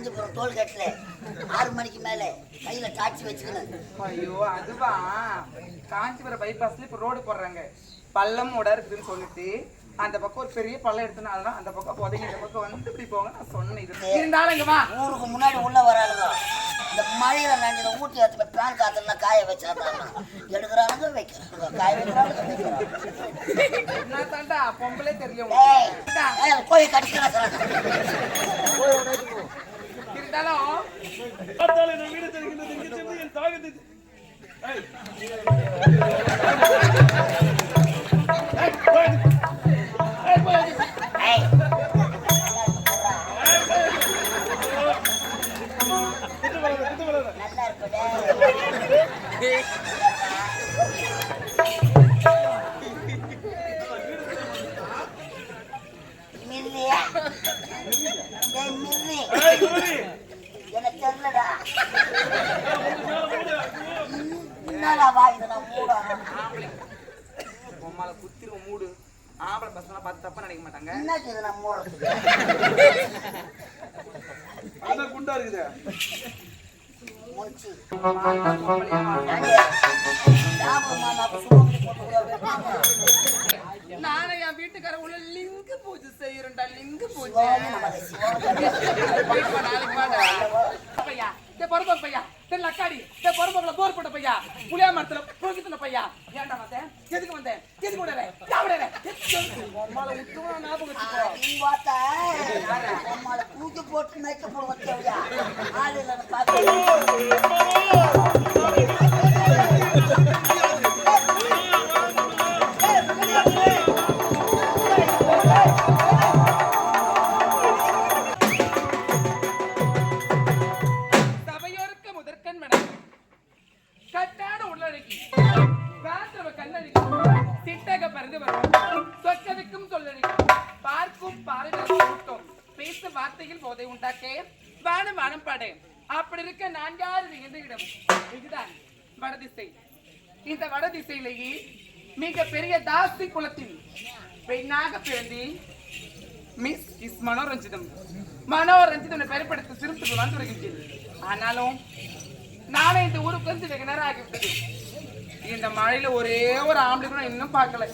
காஞ்சிபுரம் டோல்கேட்ல 6 மணிக்கு மேல கையில டாக்ஸி வச்சுக்கணும். ஐயோ அதுவா காஞ்சிபுரம் பைபாஸ்ல இப்ப ரோடு போடுறாங்க, பள்ளம் ஓட இருக்குன்னு சொல்லிட்டு அந்த பக்கம் ஒரு பெரிய பள்ளம் எடுத்துனா அதெல்லாம் அந்த பக்கம் போதீங்க, இந்த பக்கம் வந்து இப்படி போங்க நான் சொன்னேன். இது இருந்தாலும் இங்க வா, ஊருக்கு முன்னாடி உள்ள வராளுங்க. இந்த மழையில நஞ்சு ஊட்டி எடுத்து பேன் காத்துல காய வச்சாதான் எடுக்கிறானுங்க வைக்கிறாங்க, காய வைக்கிறானுங்க. என்ன தாண்டா பொம்பளே தெரியும் கோயில் கடிக்கிறாங்க. இருந்தாலும் நல்லா இருக்கு. எனக்கு தெரியலடா என்னடா வாயுது நான் மூட பொம்மால குத்திரும் மூடு. ஆம்பளை பசங்க பார்த்து தப்பா நினைக்க மாட்டாங்க. என்ன நான் மூட குண்டா இருக்குது நானே என் வீட்டுக்கார உள்ள லிங்க் பூஜை செய்யறேன்டா, லிங்க் பூஜை. பொறுப்ப பையா லக்காடி பொறுப்ப போர் போட்ட பையா புளியா மரத்துல போகிட்டு பையா ஏன்டா வந்தேன், எதுக்கு வந்தேன், எதுக்கு விடற தூக்கி போட்டு மேய்க்க போடுவா அப்படி இருக்க நான் யாரு எந்த இடம்? இதுதான் வடதிசை. இந்த வடதிசையிலேயே மிக பெரிய தாசி குலத்தில் பெண்ணாக பிறந்தி மிஸ் இஸ் மனோரஞ்சிதம். மனோரஞ்சிதம் பெயர்படுத்த சிறுத்துக்கு வந்து வருகின்றேன். ஆனாலும் நானே இந்த ஊருக்கு வந்து வெகு நேரம் ஆகிவிட்டது. இந்த மழையில ஒரே ஒரு ஆம்பளை கூட இன்னும் பார்க்கல.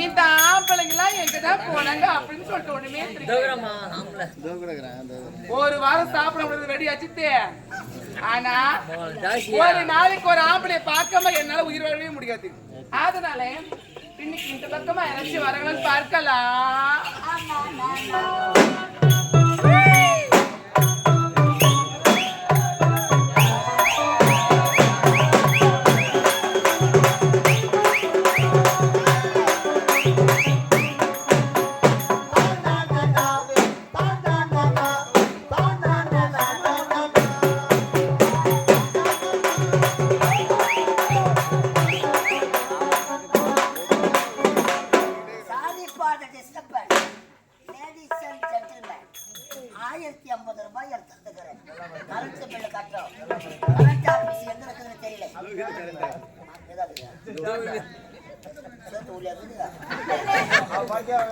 இந்த ஆம்பளைங்கெல்லாம் எங்கதான் போனாங்க அப்படின்னு சொல்லிட்டு ஒண்ணுமே ஒரு வாரம் சாப்பிட முடியாது வெடி வச்சுட்டு. ஆனா ஒரு நாளைக்கு ஒரு ஆம்பளைய பார்க்காம என்னால உயிர் வாழவே முடியாது. அதனால இன்னைக்கு இந்த பக்கமா யாராச்சும் வரங்களான்னு பார்க்கலாம்.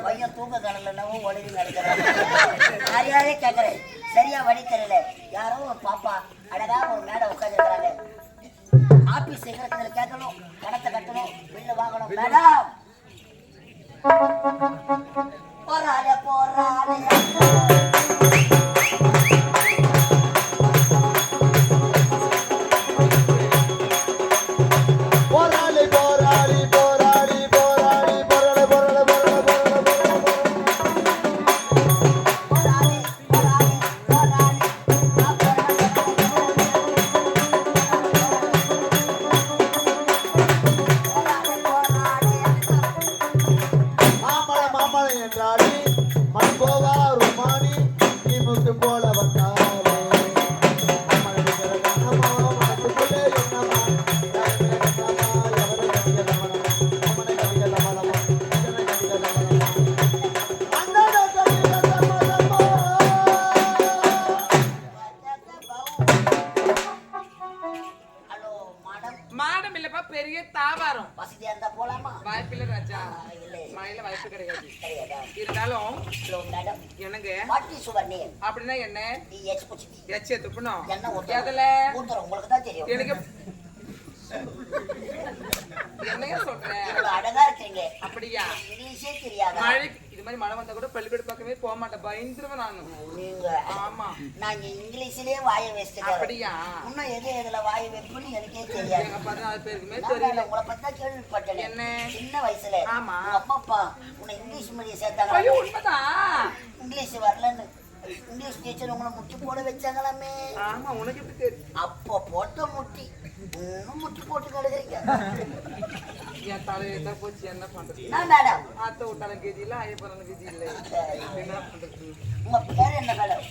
பையன் தூங்க கடலன்னவோ உடனே நடக்கிறான். யாரையாவே கேட்கறேன், சரியா வழி தெரியல. யாரோ ஒரு பாப்பா அழகா ஒரு மேடை உட்காந்துருக்கிறாங்க. ஆபீஸ் எங்களுக்கு கேட்கணும், பணத்தை கட்டணும், பில்லு வாங்கணும். மேடம் போறாளே போறாளே மழையில வாய்ப்பு கிடையாது. கிடையாதா? இருந்தாலும் ஹலோ மேடம், என்னங்க வாட் இஸ் யுவர் நேம்? அப்படின்னா என்ன நீ எச் குச்சி எச்சே துப்புனோம் என்ன ஊத்துறோம்? எதுல ஊத்துறோம், உங்களுக்கு தான் தெரியும். எனக்கு என்னங்க சொல்றேன் இவ்வளவு அழகா இருக்கீங்க, அப்படியா இங்கிலீஷே தெரியாதா? மழை இது மாதிரி மழை வந்தா கூட பள்ளிக்கூட பக்கமே போக மாட்டேன் பயந்துருவேன் நானு நீங்க ஆமா நாங்க இங்கிலீஷ்லயே வாயை வச்சுட்டு அப்படியா இன்னும் எது எதுல வாயை வைப்புன்னு எனக்கே தெரியாது. எங்க 14 பேருக்குமே நான் தெரியல உங்களை பத்தி தான் கேள்விப்பட்டேன். என்ன? சின்ன வயசுல ஆமா. உங்க அப்பா அப்பா உன்னை இங்கிலீஷ் மீடியம் ஐயோ சேர்த்தாங்க, உண்மைதான் இங்கிலீஷ் வரலன்னு இங்கிலீஷ் டீச்சர் உங்களை முட்டி போட வச்சாங்களாமே. ஆமா உனக்கு எப்படி தெரியும் அப்போ போட்ட முட்டி இன்னும் முட்டி போட்டு கிடக்குறீங்க. என் தலையில போச்சு என்ன பண்றது என்ன மேடம், ஆத்த விட்டால கதி இல்ல ஐயப்பறன கதி இல்ல என்ன பண்றது உங்க பேர் என்ன மேடம்?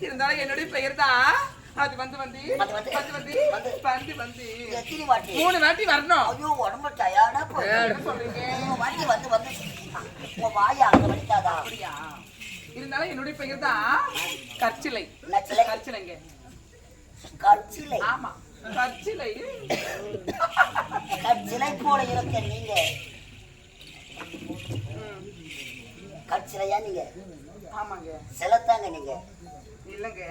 இருந்தாலும் என்னுடைய பெயர் தான் அது வந்து வந்து அது வந்து வந்து வந்து வந்து வந்து வந்து எத்தனை வாட்டி? 3 வாட்டி வரணும் ஐயோ உடம்பு டயர்டா போயிடுது. என்ன சொல்றீங்க 3 வாட்டி வந்து வந்து உங்க வாயை அங்க வலிக்காதா? அப்படியா இருந்தாலும் என்னுடைய பெயர் தான் கற்சிலை நச்சிலை? கற்சிலைங்க கற்சிலை? ஆமா கற்சிலை கற்சிலை போல இருக்க நீங்க ம், கற்சிலையா? நீங்க ஆமாங்க செலத்தாங்க நீங்க. இல்லங்க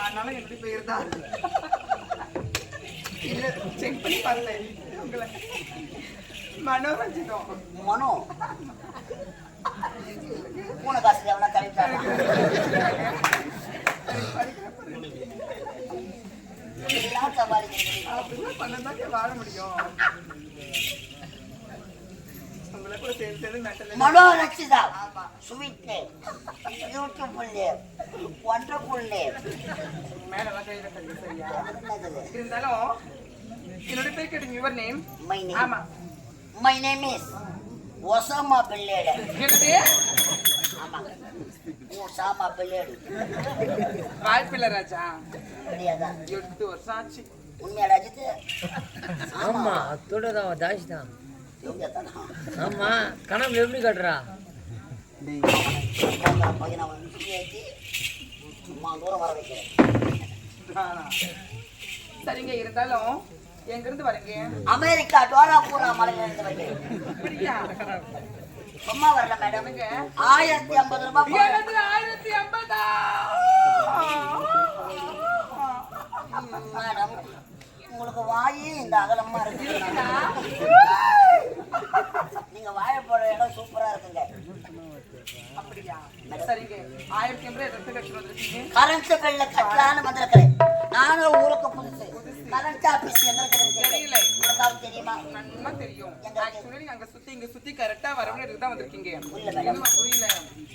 ஆனாலும் என்னுடைய பெயர் தான் இல்ல செக் பண்ணி பார்த்தேன் உங்களை மனோரஞ்சிதம் மனோ பூனை காசு எவனா கழிப்பாங்க. இதெல்லாம் சமாளிக்கிறீங்க. அப்படிலாம் பண்ணதாங்க வாழ முடியும் உங்களை கூட சேர்ந்து சேர்ந்து மெட்டல் Mano Rakshitha, sweet name, beautiful name, wonderful name. மேலெல்லாம் கையில கட்டி சரியா என்னது? இருந்தாலும் என்னுடைய பேர் கேட்டீங்க யுவர் நேம் மை நேம், ஆமா மை நேம் இஸ் ஒசாமா பில்லேடு. என்னது ஆமா, ஒசாமா பில்லேடு. வாய்ப்பில்லை ராஜா தெரியாதா? 8 வருஷம் ஆச்சு உண்மையா ராஜித்து? ஆமா அதோட தான் தாஷ் தான். இவங்க தானா? ஆமா கணம் எப்படி கட்டுறா? பையனை வந்து ஏற்றி சும்மா தூரம் வர வைக்கிறேன். சரிங்க இருந்தாலும் எங்க இருந்து வரீங்க அமெரிக்கா டோராபூரா மலையில இருந்து வைக்கிறேன். அப்படியா சும்மா வரல மேடம். 1050 ரூபாய். எனது 1050 மேடம் உங்களுக்கு வாயே இந்த அகலமா இருக்கு. நீங்க வாழ போற இடம் சூப்பரா இருக்குங்க. அப்படியா சரிங்க 1050 எதற்கு கட்டி வந்திருக்கீங்க கரண்ட் பில்ல கட்டலான்னு வந்திருக்கிறேன். நானும் ஊருக்கு புதுசு. கரண்ட் ஆபீஸ் எங்க இருக்குன்னு தெரியல உங்களுக்கு தெரியுமா? நல்லா தெரியும் எங்க ஆக்சுவலி நீங்க அங்க சுத்தி இங்க சுத்தி கரெக்டா வரவங்க இதுக்கு தான் வந்திருக்கீங்க புரியல மேடம். என்னமா புரியல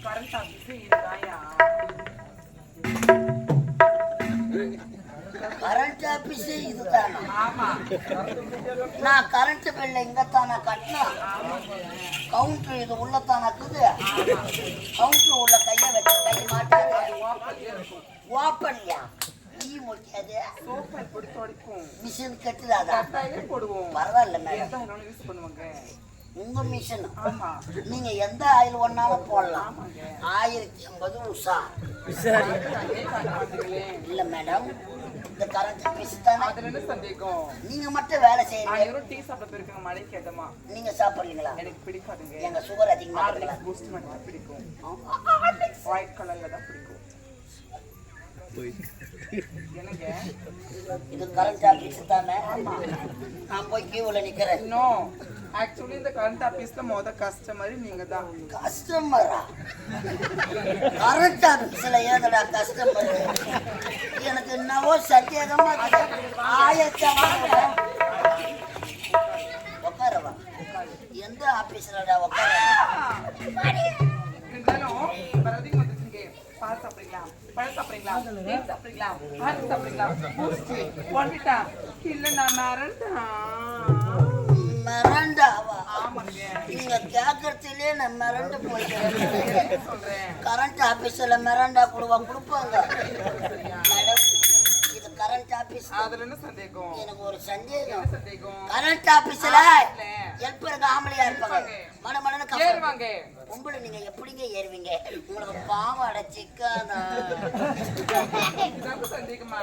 கரண்ட் ஆபீஸ் இதுதாயா கரண்ட் ஆபீஸ் இதுதானா? ஆமா நான் கரண்ட் பில்ல இங்கத்தான கட்டினா கவுண்டர் இது உள்ளத்தான இருக்குது. கவுண்டர் உள்ள கைய வச்சு கை மாட்டாது. ஓப்பன்யா ஈ முடிக்காது. சோப்பை போட்டு துடைக்கும் மிஷின் கட்டுதாதா? கட்டாயிலே போடுவோம் பரவாயில்ல மேடம். எந்த இன்னொன்னு யூஸ் பண்ணுவாங்க உங்க மிஷின் ஆமா நீங்க எந்த ஆயில் ஒன்னாலும் போடலாம். 1050 உஷா. சரி அதே காட்டுங்களே இல்ல மேடம், இந்த கரண்ட் ஆபீஸ் தானே. அதுல என்ன சந்தேகம் நீங்க மட்டும் வேலை செய்யுங்க. யாரும் டீ சாப்பிட போயிருக்காங்க மழைக்கு ஏதமா நீங்க சாப்பிடுறீங்களா? எனக்கு பிடிக்காதுங்க எங்க சுகர் அதிகமா இருக்குல்ல. ஹார்லிக்ஸ் பூஸ்ட் மட்டும் தான் பிடிக்கும் ஒயிட் கலர்ல தான் பிடிக்கும் என்னங்க இது கரண்ட் ஆபீஸ் தானே. நான் போய் கியூல நிக்கிறேன். நோ ஆக்சுவலி இந்த கரண்ட் ஆபீஸ்ல மொத கஸ்டமர் நீங்க தான் கஸ்டமரா? கரண்ட் ஆபீஸ்ல ஏதடா கஸ்டமர்? எனக்கு என்னவோ சந்தேகமா இருக்கு. உட்காரவா? எந்த ஆபீஸ்லடா உட்கார? இருந்தாலும் வரதையும் வந்துருக்கீங்க பால் சாப்பிடுறீங்களா பழம் சாப்பிடுறீங்களா டீ சாப்பிடுறீங்களா ஆரஞ்சு சாப்பிடுறீங்களா பூஸ்ட் வந்துட்டா இல்ல நான் மிரண்டாவா? ஆமாங்க நீங்க கேட்கறதுலயே நான் மிரண்டு போயிட்டேன். சொல்றேன் கரண்ட் ஆபீஸ்ல மிரண்டா கொடுப்பாங்க மேடம். இது கரண்ட் கரண்ட் ஆபீஸ் அதுல என்ன சந்தேகம்? எனக்கு ஒரு சந்தேகம். என்ன சந்தேகம்? கரண்ட் ஆபீஸ்ல ஹெல்ப்பருக்கு ஆம்பளையா இருப்பாங்க, மடமடன்னு ஏறுவாங்க. பொம்பளை நீங்க எப்படிங்க ஏறுவீங்க? உங்களுக்கு பாவாடை சிக்காதா? இதாங்க சந்தேகமா?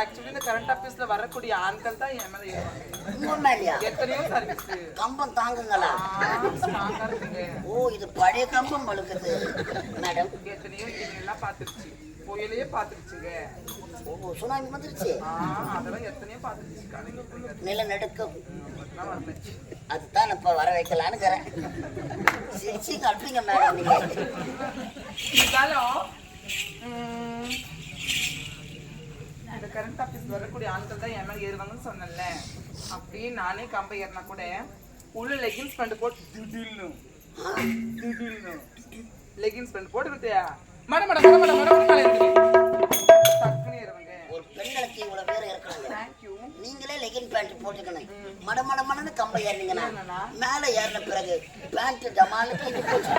ஆக்சுவலி இந்த கரண்ட் ஆபீஸ்ல வரக்கூடிய ஆண்கள் தான் என் மேல ஏறுவாங்க. உங்க மேலயா? எத்தனையோ சர்வீஸ் கம்பம் தாங்குங்களா? ஸ்ட்ராங்கா இருக்குங்க. ஓ, இது பழைய கம்பம் பழுக்குது மேடம். எத்தனையோ எல்லாம் பாத்துருச்சு, புயலையே பாத்துருச்சுங்க. ஓ, சுனாமி வந்துருச்சு. அதெல்லாம் எத்தனையோ பாத்துருச்சு. கடைக்குள்ள நிலநடுக்கம் வரல. அதுதான் இப்ப வர வைக்கலான்னு சிரிச்சு கட்டுறீங்க மேடம் நீங்க. இருந்தாலும் இந்த கரண்ட் ஆபீஸ் வரக்கூடிய ஆண்கள் தான் என் மேல ஏறுவாங்கன்னு சொன்னேன்ல. அப்படியே நானே கம்பை ஏறினா கூட உள்ள லெகின்ஸ் பேண்ட் போட்டு திடீர்னு லெகின்ஸ் பேண்ட் போட்டுக்கிட்டியா மட மட மட மட மட மட டக்குனு ஏறுவாங்க. ஒரு பெண்களுக்கு இவ்வளவு பேர் இருக்காங்க. தேங்க்யூ. நீங்களே லெகின் பேண்ட் போட்டுக்கணும். மட மட மடன்னு கம்பை ஏறினீங்கன்னா மேல ஏறின பிறகு பேண்ட் டமாலுக்கு இது போச்சு.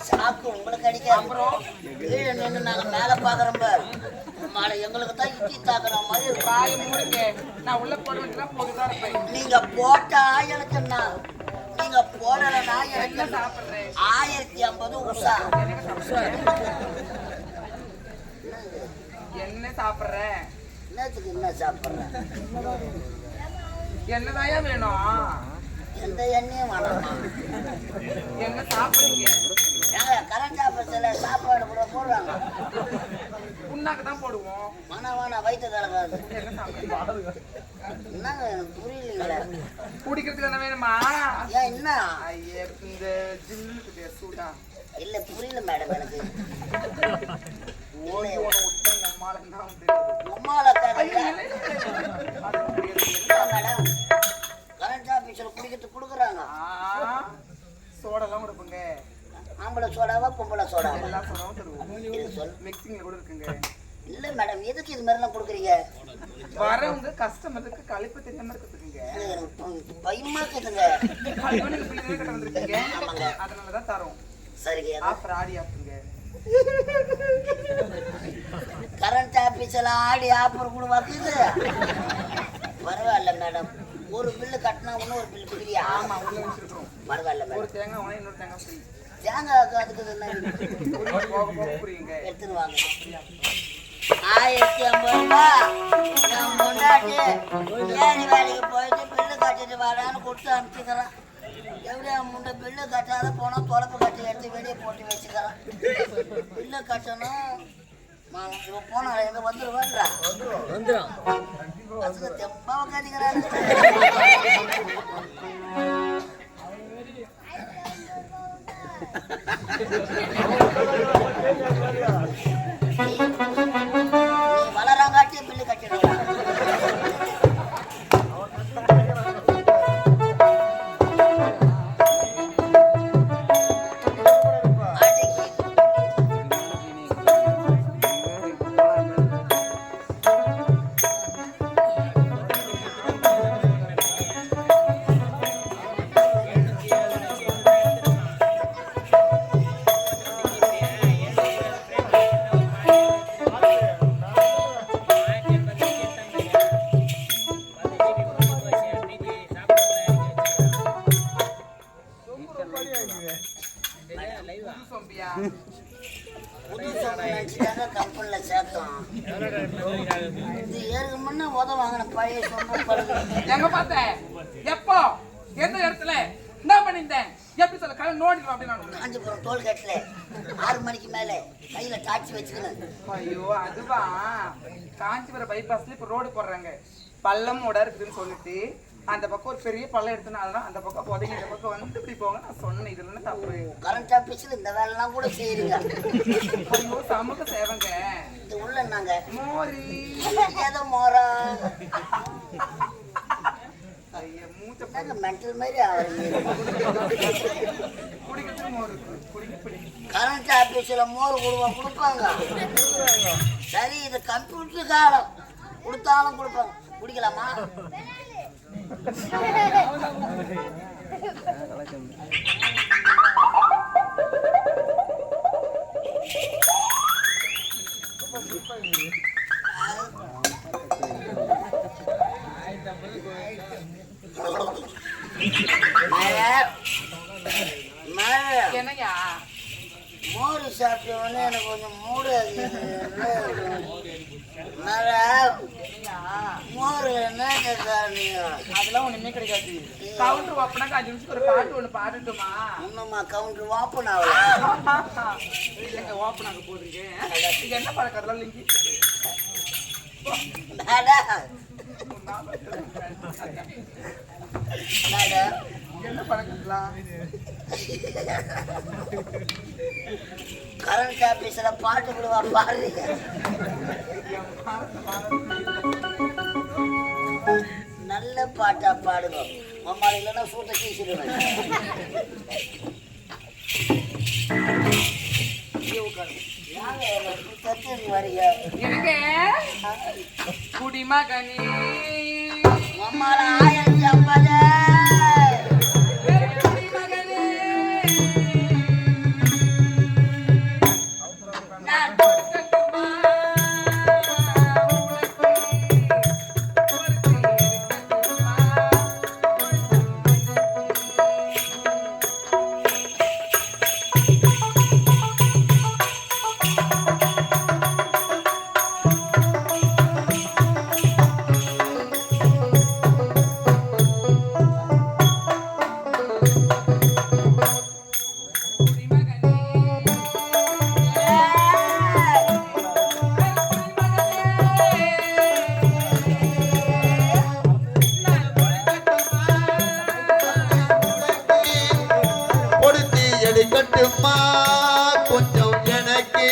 சாக்கு உங்களுக்கு அடிக்காது. அப்புறம் கீழே நின்று நாங்க மேல பாக்குறோம் பாரு, மாலை எங்களுக்கு தான் இட்லி தாக்குற மாதிரி இருக்கும். காய் முடிங்க. நான் உள்ள போட வேண்டியதான் போட்டுதான் இருப்பேன். நீங்க போட்டா எனக்கு என்ன, நீங்க போடலன்னா எனக்கு என்ன சாப்பிடுறேன்? 1050 உஷா. என்ன சாப்பிடுறேன்? என்னத்துக்கு என்ன சாப்பிடுறேன்? என்னதாயா வேணும்? எந்த எண்ணெயும் வேணாமா? என்ன சாப்பிடுறீங்க? ஏங்க கரண்ட் ஆபீஸ்ல சாப்பாடு கூட போடுறாங்க. புண்ணாக்கு தான் போடுவோம். வேணா வயிற்று கலக்காது. என்ன சாப்பிடுறீங்க? என்னங்க எனக்கு புரியலீங்களே. குடிக்கிறதுக்கு என்ன வேணுமா? ஏன் என்ன? ஐயே, இந்த ஜில்லு சூடா இல்ல புரியல மேடம் எனக்கு. ஓடி ஓட விட்டு உம்மால தான் வந்து உம்மால மேடம் கரண்ட் ஆபீஸ்ல குடிக்கிறதுக்கு கொடுக்குறாங்க. சோடெல்லாம் கொடுப்போங்க. ஆம்பளை சோடாவா பொம்பளை சோடாவா? எல்லா சோடாவும் தருவோம். இது சொல். மிக்சிங்ல கூட இருக்குங்க. இல்ல மேடம் எதுக்கு இது மாதிரிலாம் கொடுக்குறீங்க? வரவங்க கஸ்டமருக்கு கழிப்பு தெரியாம இருக்குதுங்க. எனக்கு பயமா இருக்குதுங்க. கழிவு பிள்ளைங்க கிட்ட வந்திருக்கீங்க. அதனாலதான் தரோம். சரிங்க. ஆஃபர் ஆடி ஆஃபருங்க. கரண்ட் ஆபீஸ்ல ஆடி ஆஃபர் கூட வருது. பரவாயில்ல மேடம். ஒரு பில்லு கட்டினா இன்னொரு பில்லு பிரியா? ஆமா, உள்ள வச்சிருக்கோம். பரவாயில்ல ஒரு மேடம். தேங்காய் வாங்கி இன்னொரு தேங்காய் ஃப்ரீ. தேங்காய்க்கு அதுக்கு என்ன போக போக புரியுங்க. எடுத்துன்னு வாங்க. 1050 ரூபாய். என் முன்னாடி ஏரி வேலைக்கு போயிட்டு பில்லு கட்டிட்டு வரான்னு கொடுத்து அனுப்பிச்சுக்கிறேன். எப்படியா முன்ன பில்லு கட்டாத போனா தொலைப்பு கட்டி எடுத்து வெளியே போட்டு வச்சுக்கிறேன். பில்லு கட்டணும். இவன் போனா எங்க வந்துருவான்றா? வந்துடும். அதுக்கு தெம்பா உட்காந்துக்கிறாரு. நீ வளராங்காட்டியே பில்லு கட்டிடுறான். புது சோப்பு நினைச்சுட்டாங்க கம்பெனில சேர்த்தோம். இது ஏறுக்கு முன்ன வாங்கின பழைய சோப்பு பழுது. எங்க பார்த்தேன்? எப்போ? எந்த இடத்துல? என்ன பண்ணிருந்தேன்? எப்படி சொல்ல? கலை நோண்டிடும் அப்படின்னு. காஞ்சிபுரம் டோல்கேட்ல 6 மணிக்கு மேல கையில டாக்ஸி வச்சுக்கணும். ஐயோ, அதுவா? காஞ்சிபுரம் பைபாஸ்ல இப்ப ரோடு போடுறாங்க. பள்ளமோட இருக்குதுன்னு சொல்லிட்டு அந்த பக்கம் ஒரு பெரிய பள்ளம் எடுத்தனால அந்த பக்கம் போதீங்க, இந்த பக்கம் வந்து இப்படி போங்க. நான் சொன்னேன், இதுல என்ன தப்பு? கரண்ட் ஆபீஸ்ல இந்த வேலைலாம் கூட செய்யுங்க. ஐயோ, சமூக சேவைங்க. இது உள்ள நாங்க மோரி ஏதோ மோரா. ஐயா, மூச்சை மென்டல் மாதிரி ஆகுது. குடிக்கிறதுக்கு மோர் இருக்கு. குடிக்க பிடிக்கும். கரண்ட் ஆபீஸ்ல மோர் கொடுப்பாங்க. சரி, இது கம்ப்யூட்டர் காலம். கொடுத்தாலும் கொடுப்பாங்க. குடிக்கலாமா? என்னையா மோர் சாப்பிட்டவொடனே எனக்கு கொஞ்சம் மூடு மோர் என்ன கேட்காதீங்க. அதெல்லாம் ஒண்ணுமே கிடைக்காது. கவுண்டர் ஓப்பனாக்க 5 நிமிஷத்துக்கு ஒரு பாட்டு ஒண்ணு பாடட்டுமா? இன்னும்மா கவுண்டர் ஓப்பன் ஆகல. இல்லைங்க ஓப்பன் ஆக போறீங்க. இது என்ன பழக்கம் அதெல்லாம் லிங்கி? என்ன பழக்கங்களா? கரண்ட் ஆபீஸ்ல பாட்டு விடுவா பாடுறீங்க. நல்ல பாட்டா பாடுங்க. அம்மா இல்லைன்னா சூட்டை கீசிடுவேன். வரீங்க எனக்கு குடிமகனி அம்மால 1050 கட்டுமா கொஞ்சம் எனக்கு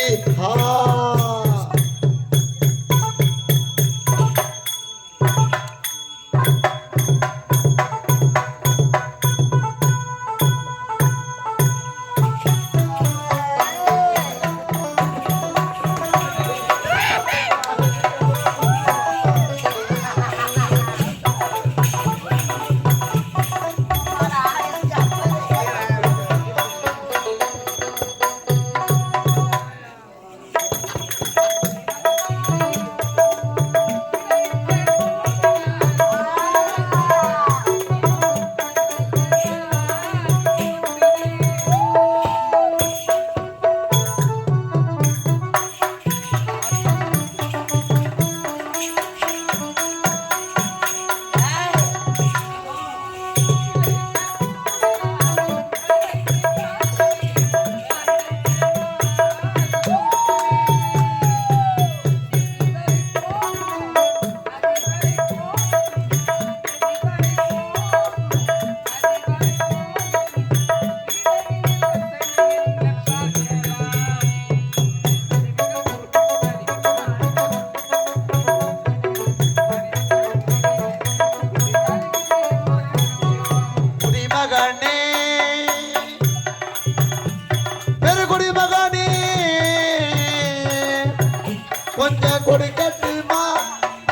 கொஞ்சம் கொடுக்கட்டுமா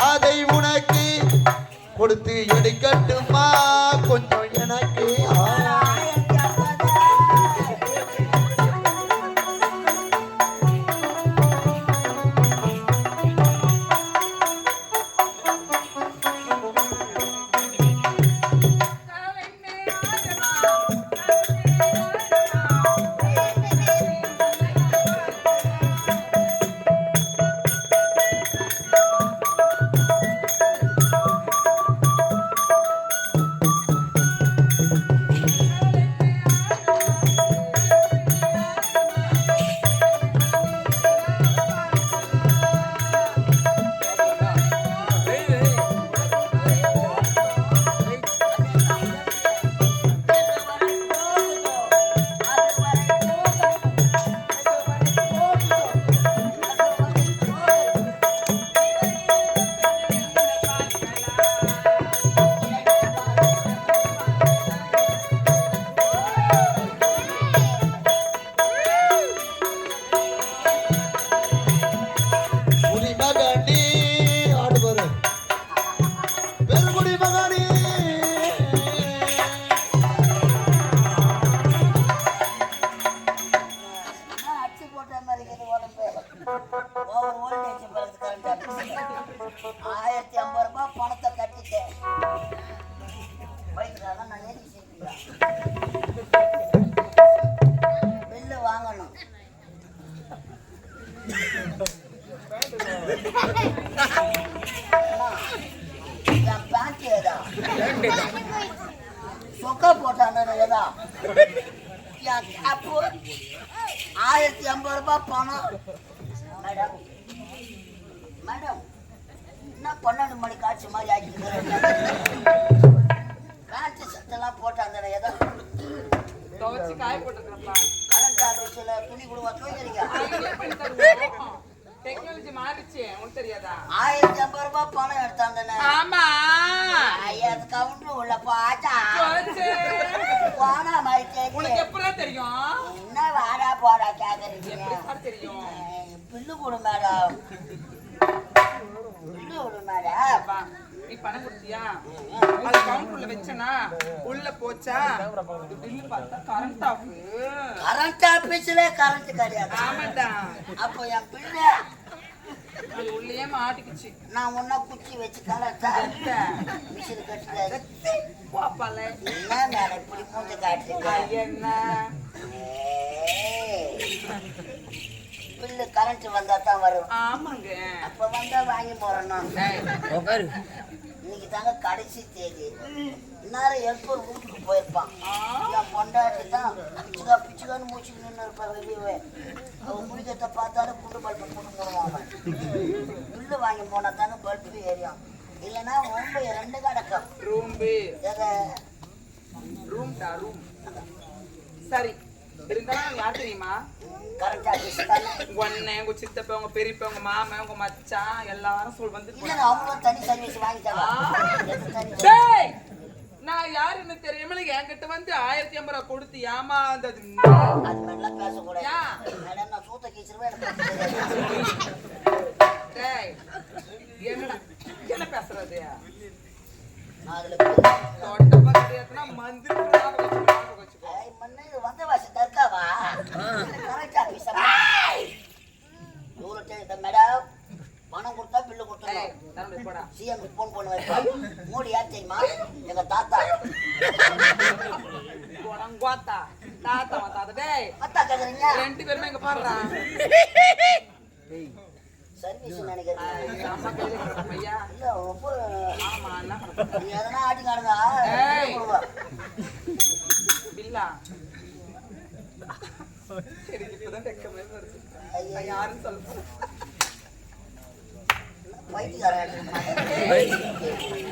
அதை உனக்கு கொடுத்து எடுக்கட்டுமா கொஞ்சம் எனக்கு என் கேப்பு 1050 ரூபாய் பணம். மேடம் மேடம் என்ன 12 மணி காட்சி மாதிரி ஆக்கிட்டு காட்சி சத்தெல்லாம் போட்டு அந்த ஏதோ துவைச்சு காய போட்டுக்கிறப்பா. கரண்ட் ஆஃபீஸில் துணி கொடுவா தூக்கிறீங்க. டெக்னாலஜி மாறிடுச்சு, உனக்கு தெரியாதா? 1050 ரூபாய் பணம் எடுத்தாங்கண்ணே. ஆமா, அது கவுண்டர் உள்ள பாச்சா துவைச்சு. போனா மாதிரி உனக்கு எப்பதான் தெரியும்? என்ன வாடா போடா கேக்குறீங்க? எப்படி சார் தெரியும்? பில்லு கொடு மேடம், பில்லு கொடு மேடம். அப்பா, நீ பணம் கொடுத்தியா? அது கவுண்டர்ல வச்சனா உள்ள போச்சா? பில்லு பார்த்தா கரண்ட் ஆஃப். கரண்ட் ஆபீஸ்ல கரண்ட் கிடையாது. ஆமாடா, அப்போ என் பிள்ளை அது உள்ளே மாட்டிக்கிச்சு. நான் ஒன்னா குச்சி வச்சு கலட்டா மிஷின் கட்டுறாரு. பாப்பால என்ன மேடம் இப்படி மூஞ்ச காட்டுறீங்க? என்ன பில்லு கரண்ட் வந்தா தான் வரும். ஆமாங்க. அப்ப வந்தா வாங்கி போறணும். உட்காரு. இன்னைக்கு தாங்க கடைசி தேதி. இந்நேரம் எப்போது வீட்டுக்கு போயிருப்பான். என் பொண்டாட்டி தான் பிச்சுக்கான்னு மூச்சுக்கு நின்று இருப்பான் வெளியே. அவன் முடிக்கிறத பார்த்தாலும் குண்டு பல்பு போட்டு போடுவான். அவன் பில்லு வாங்கி போனா தானே பல்பு ஏறியும். இல்லைன்னா ரொம்ப 2 கடக்கம் ரூம்பு எதை ரூம்டா ரூம். சரி, இருந்தாலும் யார் தெரியுமா? கரண்ட் ஆஃபீஸ் தானே. உன்னை, உங்க சித்தப்பா, உங்க பெரியப்பா, உங்க மாமன், உங்க மச்சான் எல்லாரும் சொல் வந்து. இல்லைங்க அவங்களும் தனி சர்வீஸ் வாங்கிட்டாங்க. டேய், நான் யாருன்னு தெரியாமல என்கிட்ட வந்து 1050 ரூபாய் கொடுத்து ஏமாந்தது. அது மாதிரிலாம் பேசக்கூடாது மேடம். நான் சூத்த கீச்சிருவேன். டேய், என்னடா என்ன பேசுறது? நான் அதுல தொட்டப்பா கிடையாதுன்னா மந்திரி வச்சுக்கோ. மண்ணு வந்த வாசி தற்காவா கரண்ட் ஆஃபீஸ் இவ்வளோ மேடம். பணம் கொடுத்தா பில்லு கொடுத்துருவோம். போடா, சிஎம் போன் பண்ண வைப்போம். மூடி யார் தெரியுமா? எங்க தாத்தா. தாத்தா தாத்தா. டேய், தாத்தா கேக்குறீங்க? 2 பேருமே எங்க பாடுறா சர்வீஸ் நினைக்கிறேன். அம்மா கையில இருக்கிற பையா. இல்ல ரொம்ப ஆமா, என்ன நீ எதனா ஆட்டி காணுங்க. ஏய். பில்லா சரி, இப்பதான் வெக்கமே வருது. நான் யாருன்னு சொல்றேன்.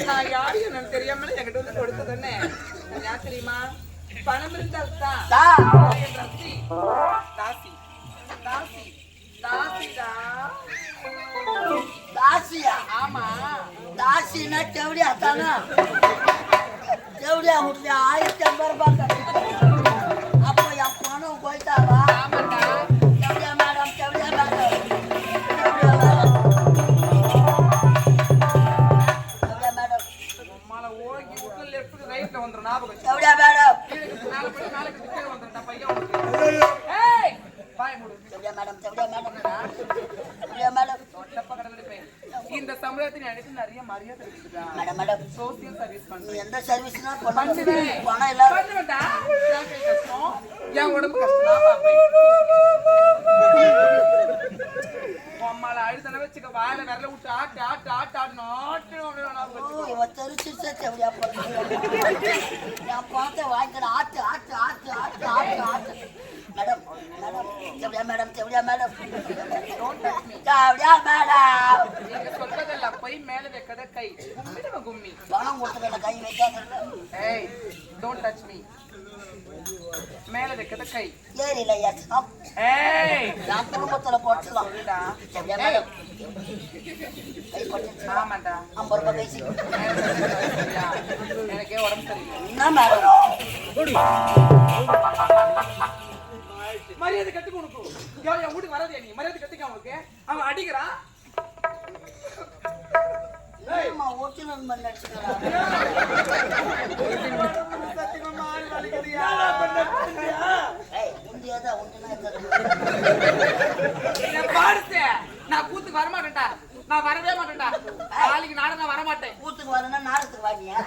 நான் யாரு என்னன்னு தெரியாமல என்கிட்ட வந்து கொடுத்ததுன்னு யார் தெரியுமா? பணம் இருந்தால் தான் என் ரசி. தாசி தாசி தாசிடா. தாசியா? ஆமா, தாசினா தேவடியா தானா? தேவடியா வீட்டுல 1050 ரூபாய் அப்போ என் பணம் போயிட்டாவா? ஆமாண்டா. தேவடியா மேடம், தேவடியா மேடம், தேவடியா மேடம். உம்மால ஓங்கி விட்டு லெஃப்ட் ரைட்ல வந்துரும். ஞாபகம் வச்சு. தேவடியா மேடம், நாளைக்கு கீழே வந்துருந்தா பையன் உனக்கு. ஏய், பாய் மூடு. தேவடியா மேடம், தேவடியா மேடம், தேவடியா மேடம். தொட்டப்ப கடவுளே பையன். இந்த சமூகத்தில் எனக்கு நிறைய மரியாதை இருக்குதா? மேடம் மேடம், சோசியல் சர்வீஸ் நீ பண்றேன். எந்த சர்வீஸ்னா பண்ணுவேன். பணம் இல்லாம பண்ணுவேன்டா. என் கை கஷ்டம், என் உடம்பு கஷ்டம் தான் பாப்பேன். அம்மால அழுத்தன வச்சுக்க வாயில விரல விட்டு ஆட்டு ஆட்டு ஆட்டு ஆட்டு நாட்டு வச்சுக்கோ. இவன் தெரிச்சிருச்சா தேவடியா நான் பார்த்த வாங்கிக்கிறேன். ஆட்டு ஆட்டு ஆட்டு ஆட்டு ஆட்டு ஆட்டு. மேடம் மேடம், தேவடியா மேடம், தேவடியா மேடம், தேவடியா மேடம். நீங்க சொல்றதெல்லாம் போய் மேல வைக்கத கை கும்மிடுவ கும்மி. பணம் கொடுத்துருக்க கை வைக்காத. ஏய், டோன்ட் டச் மீ. மேல வைக்கத கை. ஏரியில ஏற்றம். ஏய், நான் குடும்பத்துல போட்டுலாம். சொல்லுடா. தேவடியா மேடம், கை போட்டு ஆமாண்டா. 50 ரூபாய் பேசி. எனக்கே உடம்பு சரியில்லை. என்ன மேடம்? மரியாதை கத்துக்க உனக்கு. என் வீட்டுக்கு வராதே நீ. மரியாதை கத்துக்க அவனுக்கு. அவன் அடிக்கிறான். ஏம்மா ஒரிஜினல் மண் அடிச்சுக்கிறான்? ஏய், உண்டியாதான் உண்டுனா பாடுச்சே, நான் கூத்துக்கு வரமாட்டேன்டா. நான் வரவே மாட்டேன்டா. நாளைக்கு நாடகம் வரமாட்டேன். கூத்துக்கு வரணும்னா நாடகத்துக்கு வாங்கியா?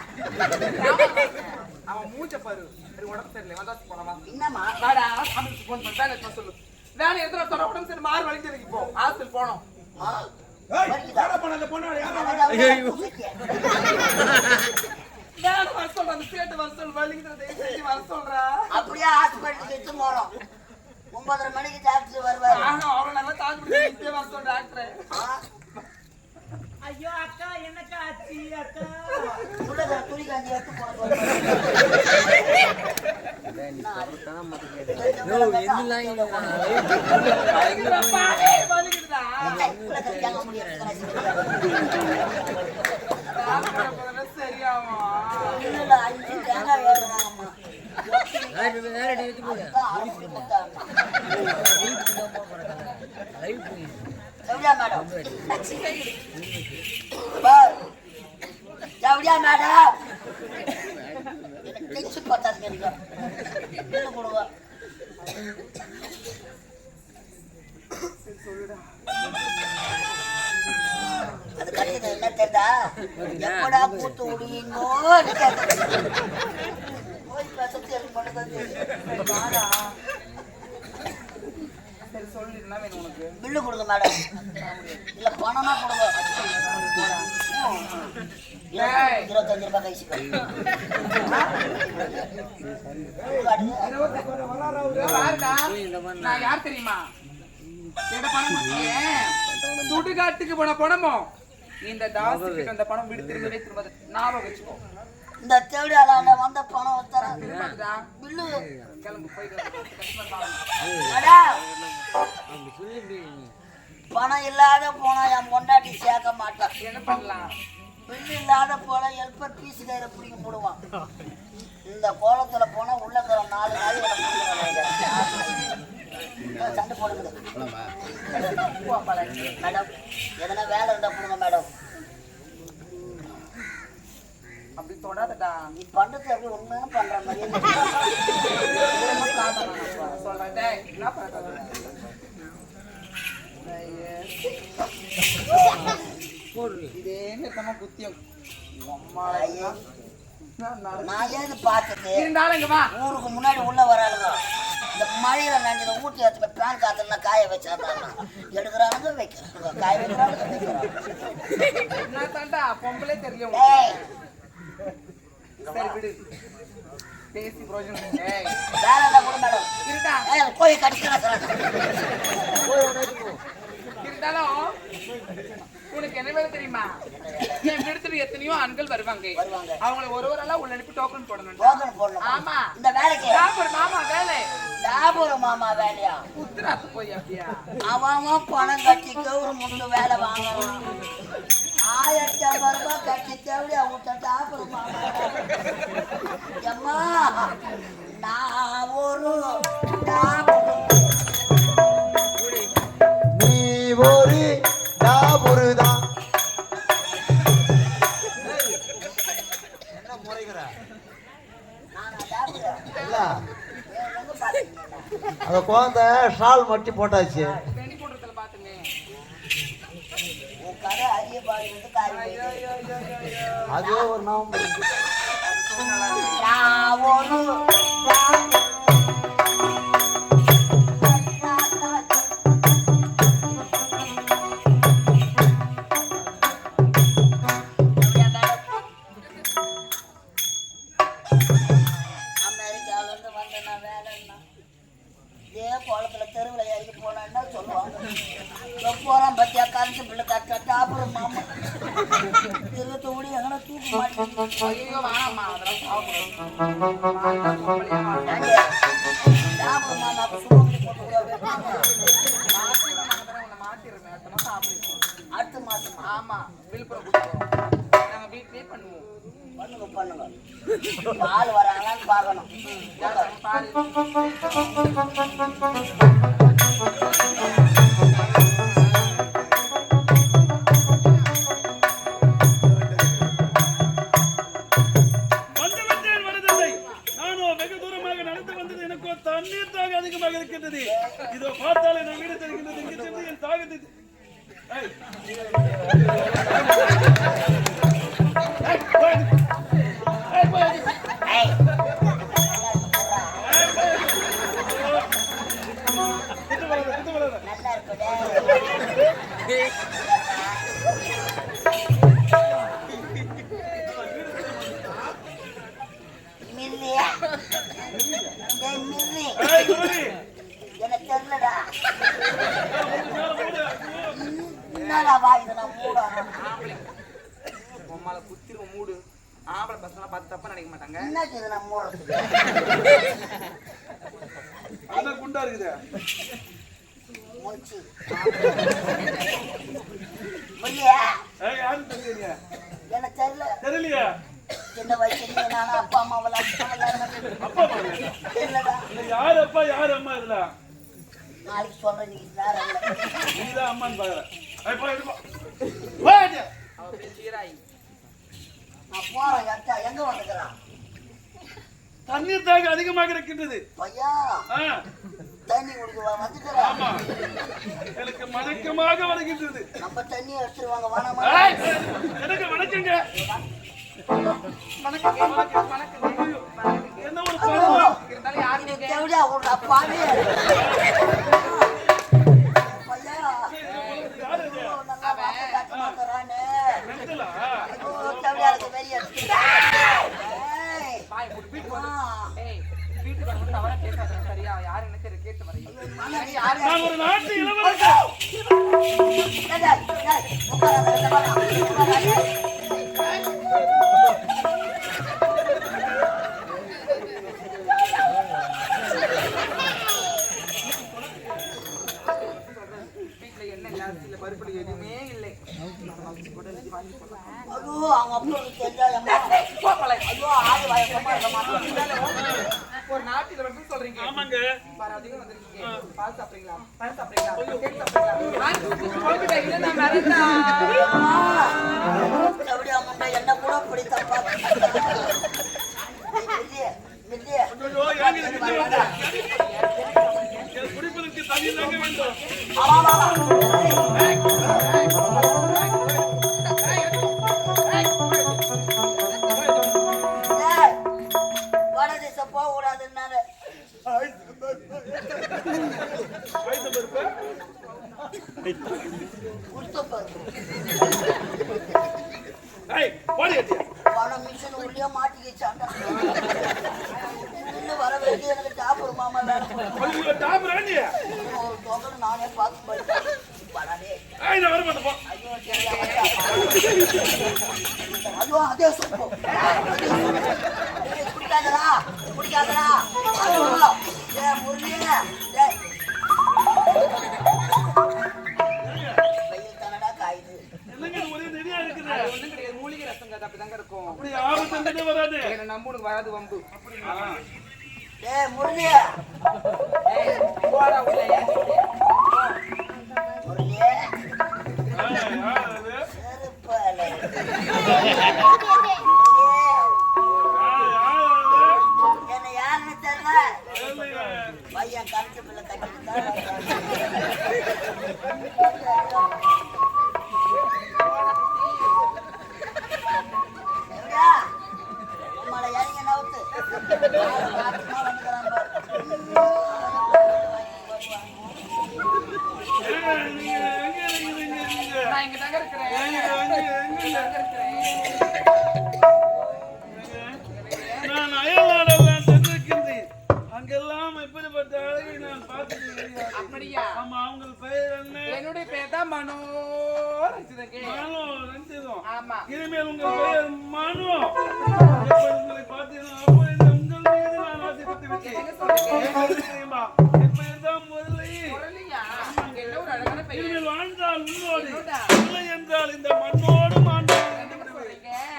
அவன் மூச்ச பாரு. உடம்பு சரியில்லை. வந்தாச்சு போனவா. என்னம்மா? வாடா, சாமிக்கு போன் பண்ணி வேலை சொல்லு. வேலை எடுத்து தொட உடம்பு சரி மாறு வலிஞ்சதுக்கு இப்போ ஹாஸ்பிட்டல் போனோம். நான் வர சொல்றேன் அந்த சேட்டு வர சொல்ல வலிக்குது வர சொல்றா அப்படியே ஹாஸ்பிட்டலுக்கு எடுத்து போறோம் 9:30 மணிக்கு டாக்டர் வருவாரு அவரை நல்லா தாக்கு பிடிச்சி வர சொல்ற டாக்டர் ஐயோ அக்கா என்னக்கா ஆச்சு அக்கா உள்ள துணி காஞ்சி எடுத்து போட சொல்றேன் வலிக்குதுடா சரியாமா இல்ல 5 தேங்காய் ஏறுறாங்கம்மா நேரடி எடுத்து போடு எப்படியா மேடம் எப்படியா மேடம் டென்ஷு பார்த்தாங்க என்ன கொடுவா அது கட்டுது என்ன தெரியுதா எப்படா கூத்து விடுவீங்கோ போய் பேசுறது எனக்கு மட்டும் தான் தெரியும் சரி சொல்லு என்ன வேணும் உனக்கு பில்லு கொடுங்க மேடம் இல்ல பணமா கொடுங்க 25 ரூபாய் கைசிக்கோ நான் யார் தெரியுமா சுடுகாட்டுக்கு போன பணமோ இந்த தாசுக்கு அந்த பணம் விடு திரும்பவே திரும்ப ஞாபகம் வச்சுக்கோ இந்த தேவையான வந்த பணம் தரேன் பில்லு கிளம்பு போயிட்டு பணம் இல்லாத போனா என் பொண்டாட்டி சேர்க்க மாட்டான் என்ன பண்ணலாம் பில்லு இல்லாத போல ஹெல்பர் பீஸ் கயிறை பிடிக்க போடுவான் இந்த கோலத்துல போனா உள்ளக்கிற 4 நாள் சண்டை போடுங்க மேடம் எதனா வேலை இருந்தா போடுங்க மேடம் அப்படி தொடாதடா நீ பண்றது அப்படி உண்மையான பண்ற மாதிரி சொல்றேன் டேய் என்ன பண்ற இதே நிறுத்தமா புத்தியம் அம்மா நான் ஏது பார்த்துட்டு இருந்தாலும் இங்க வா ஊருக்கு முன்னாடி உள்ள வராளுங்க இந்த மழையில நஞ்சத ஊட்டி வச்சு பேன் காத்துல காய வச்சாங்க எடுக்கிறானுங்க வைக்கிறாங்க காய வைக்கிறாங்க என்ன தாண்டா பொம்பளே தெரியும் ஏய் சரி விடு பேசி பிரோஜனம் ஏய் வேற என்ன கூட மேடம் இருடா ஏய் போய் கடிக்கிறா இருந்தாலும் உனக்கு என்ன வேலை தெரியுமா என் இடத்துல எத்தனையோ ஆண்கள் வருவாங்க அவங்கள ஒருவரெல்லாம் உள்ள அனுப்பி டோக்கன் போடணும் டோக்கன் போடணும் ஆமா இந்த வேலைக்கு டாபர் மாமா வேலை டாபர் மாமா வேலையா உத்தராத்து போய் அப்படியா அவன் பணம் கட்டி கவுரு முன்னு வேலை வாங்கலாம் 1050 ரூபாய் கட்டி தேவையா விட்ட டாபர் மாமா அம்மா நான் ஒரு டாபர் நீ ஒரு டாபுருதான் என்ன முறைகிற அந்த குழந்தை ஷால் மட்டி போட்டாச்சு வெண்ணி போடுறதுல பாத்துங்க கடை அரிய பாடி வந்து காரி அதே ஒரு நவம்பர் நான் ஒரு கோலத்துல தெருவில் இறங்கி போனான்னா சொல்லுவாங்க போறான் பத்தியா கரண்ட் பிள்ளை கட்ட அப்புறம் மாமா திருவத்தை ஓடி எங்கன்னா தூக்க மாட்டேன் ஐயோ வேணாம்மா அதெல்லாம் அப்புறம் மாமாக்கு சுமந்து போட்டு அடுத்த மாசம் ஆமா விழுப்புரம் கூட்டிட்டு நாங்க வீட்லயே பண்ணுவோம் பண்ணுங்க பால் வராங்களான்னு பார்க்கணும் தண்ணீர் தாக அதிகமாக இருக்கின்றது. இதோ பார்த்தால் என் வீடு தெரிகின்றது. இங்கு சென்று என் தாகத்தை எனக்கு தெரியலடா. என்னடா வாயுது நான் மூடா. உம்மால குத்திரும் மூடு. ஆம்பளை பசங்க பார்த்து தப்பா நினைக்க மாட்டாங்க. என்னது இது நான் மூடுறதுக்கு? அதான் குண்டா இருக்குதே. மூச்சு. இல்லையா? யாரும் தெரியலைங்க. எனக்கு தெரியல. தெரியலையா? சின்ன வயசுல நானும் அப்பா அம்மாவெல்லாம் அப்பா அம்மா தெரியலடா. யாரு அப்பா யாரு அம்மா இதுல? நாளைக்கு சொல்றேன். நீ நேரம் இல்லை. நீதான் அம்மான்னு பாக்குற. நான் போறேன். எங்க வந்துக்கிறான்? தண்ணீர் தாக அதிகமாக இருக்கின்றது. பையா தண்ணி குடிக்க வந்துக்கிறேன். ஆமா, எனக்கு மணக்கமாக வருகின்றது. நம்ம தண்ணி எடுத்துருவாங்க. வேணாமா? எனக்கு வணக்கங்க. என்ன ஒரு இருந்தாலும் யாருக்கு தேவையா ஒரு அப்பாவே பையா நல்லா வாச காட்ட மாட்டேறானே. தேவையா இருக்கு வெளியே. வீட்டுக்கு வந்து தவறா கேட்காத. சரியா? யாரு என்ன சரி கேட்டு வரீங்க? நான் ஒரு நாட்டு இளவரசன். வீட்டுல என்ன இல்ல பருப்பு எதுவுமே இல்லை. ஐயோ அவங்க அப்பா தெரிஞ்சா ஐயோ ஆடு வாய ஒரு நாட்டில வந்து சொல்றீங்க. ஆமாங்க. அதிகம் வந்திருக்கீங்க. பால் சாப்பிடுறீங்களா? பழம் சாப்பிடுறீங்களா? கேக் சாப்பிடுறீங்களா? என்ன கூட அப்படி தப்பா குடிப்பதற்கு தண்ணீர் தாங்க வேண்டும். வடதிசை போக கூடாதுன்னாரு. பணம் மிஷின் உள்ளே மாட்டிக்கிச்சாண்டா. இன்னும் வர வேண்டிய எனக்கு டாப்பர் மாமா வேணும். ஒரு தொகை நானே பார்த்து படிப்பேன். ஐயோ அதே சொப்பு குடிக்காதடா குடிக்காதடா. முருகே வெயில் தானடா காயுது. ஒரே நெடியா இருக்குது. ஒண்ணும் கிடையாது. மூலிகை ரசம் அப்படிதாங்க இருக்கும். அப்படி ஆபத்து வராது. என்ன நம்புனுக்கு வராது வம்பு. முருகே போடா உள்ள. முருகே என்ன யாருன்னு தெரியல. பையன் கரண்ட் பில்ல கட்டிட்டு உங்களை இறங்க நவுத்து வந்துக்கிறான். நான் இங்க தாங்க இருக்கிறேன். நான் அயல் நாடெல்லாம் சென்றிருக்கின்றேன். அங்கெல்லாம் எப்படிப்பட்ட அழகை நான் பார்த்தது. அப்படியா? ஆமா, அவங்க பெயர் என்ன? என்னுடைய பேர் தான் மனோ ரஞ்சிதன். மனோ ரஞ்சிதம். ஆமா. இனிமேல் உங்கள் பெயர் மனு. உங்களை பார்த்தீங்கன்னா அப்பொழுது உங்கள் மீது நான் ஆசைப்பட்டு விட்டேன். தெரியுமா? என் பெயர் தான் முரளி. என்ன ஒரு அழகான பெயர். இனிமேல் வாழ்ந்தால் உன்னோடு, இல்லை என்றால் இந்த மண்ணோடு மாண்டால்.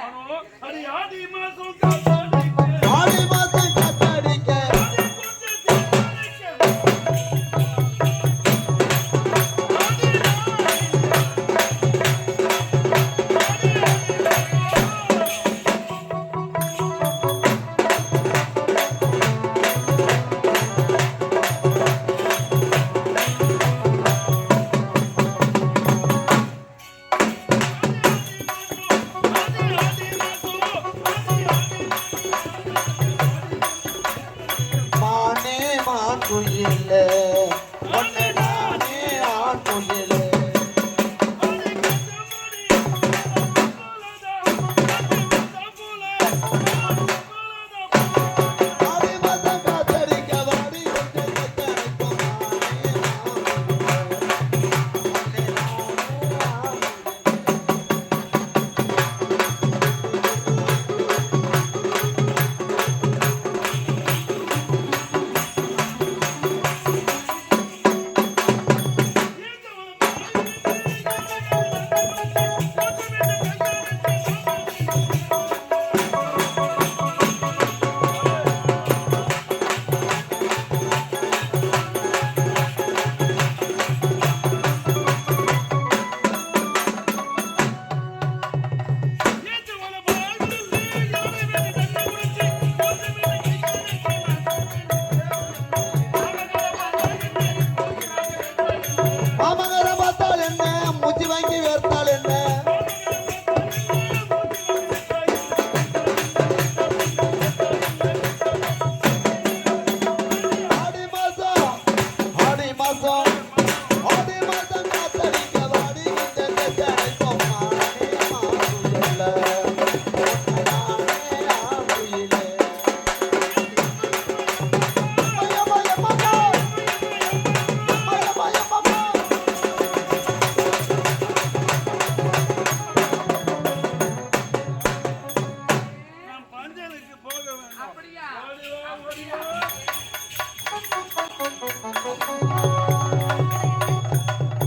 மனோ அது ஆதிமா சொல்காத்தாடி.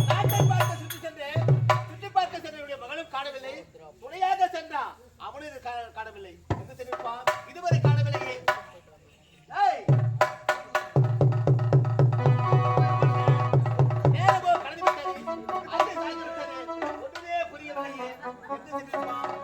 நாட்டை பார்க்க சுற்றி பார்க்க சென்றவருடைய மகளும் காணவில்லை. துணையாக சென்றான், அவனும் இது காணவில்லை. எங்கு சென்றிருப்பான்? இதுவரை காணவில்லையே. ஏய், நேரமோ கடந்து விட்டது. அங்கே சாய்ந்து விட்டது. ஒன்றுமே புரியவில்லையே. எங்கு சென்றிருப்பான்?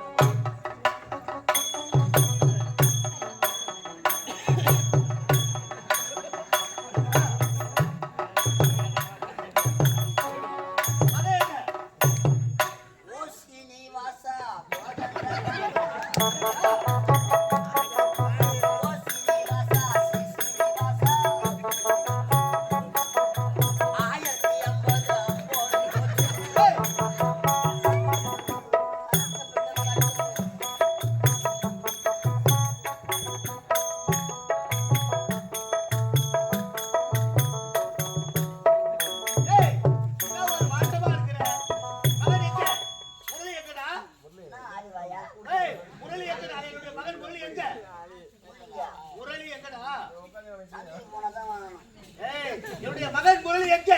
என்னுடைய மகன் முரளி எங்க?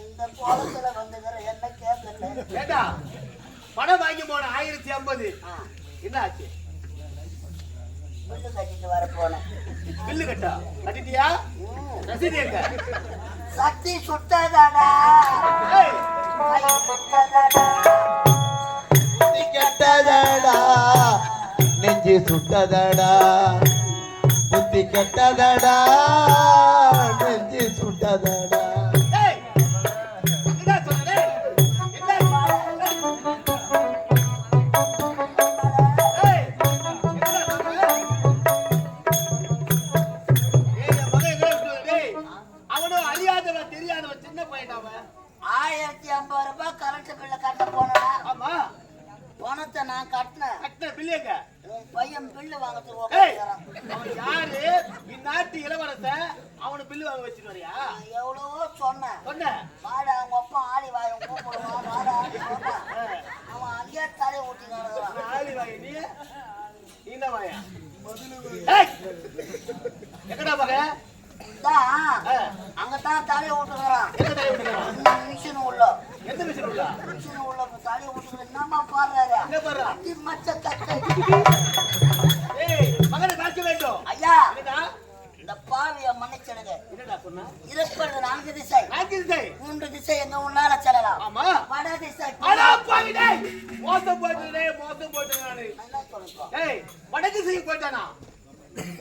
இந்த கோலத்துல வந்துக்கிற என்ன கேட்கல. ஏண்டா பணம் வாங்கி போன 1050 என்ன ஆச்சு? பில்லு கட்டிட்டு வர போனேன். பில்லு கட்டா கட்டிட்டியா? ரசீது எங்க? சக்தி சுட்டதாடா, சுட்டதாடா, புத்தி கெட்டதடா, நெஞ்சு சுட்டதடா, புத்தி கெட்டதடா, நெஞ்சு சுட்டதடா. என்ன சொன்னே? அவனும் அறியாதவன் தெரியாதவன் சின்ன பையன். 1050 ரூபாய் கரண்ட் பில்ல கட்ட போனா. ஆமா, பணத்தை நான் கட்டினேன். கட்டின பில்லு எங்க? உன் பையன் பில்லு வாங்கறதுக்கு ஏய், உட்கார்ந்துறான். அவன் யாரு? இந்நாட்டு இளவரசன். அவனு பில்லு வாங்க வச்சுட்டு வரியா? நான் எவ்வளவோ சொன்னேன். சொன்ன வாடா அவங்க அப்பா ஆளி வாயம் கூப்பிடுவான், வாடா சொன்னேன். அவன் அங்கேயே தலையை ஊட்டிக்கிறான். ஆளி வாங்க நீ என்ன வாயா? ஏய், எங்கடா மக? அங்கதான் தலையை ஊட்டுக்கிறான். எங்க தலையை விட்டுக்கிறான்? மிஷின் உள்ள, எந்த மிஷின் உள்ள? மிஷின் உள்ள தலையை ஊட்டுக்கிற என்னமா பாடுறாரு? எங்க பாடுறா? அடி மச்ச கட்டை. ஏய், மகனை காக்க வேண்டும். ஐயா, என்னடா? இந்த பாவிய மன்னிச்சிடுங்க. என்னடா சொன்னா? இருப்பது 4 திசை, நாக்கு திசை. 3 திசை எங்க உன்னால செல்லலாம். ஆமா. வட திசை அடா பாவிடே, மோசம் போயிட்டே, மோசம் போயிட்டே நானு. என்ன சொல்லுங்க? ஏய், வடக்கு திசை போயிட்டானா?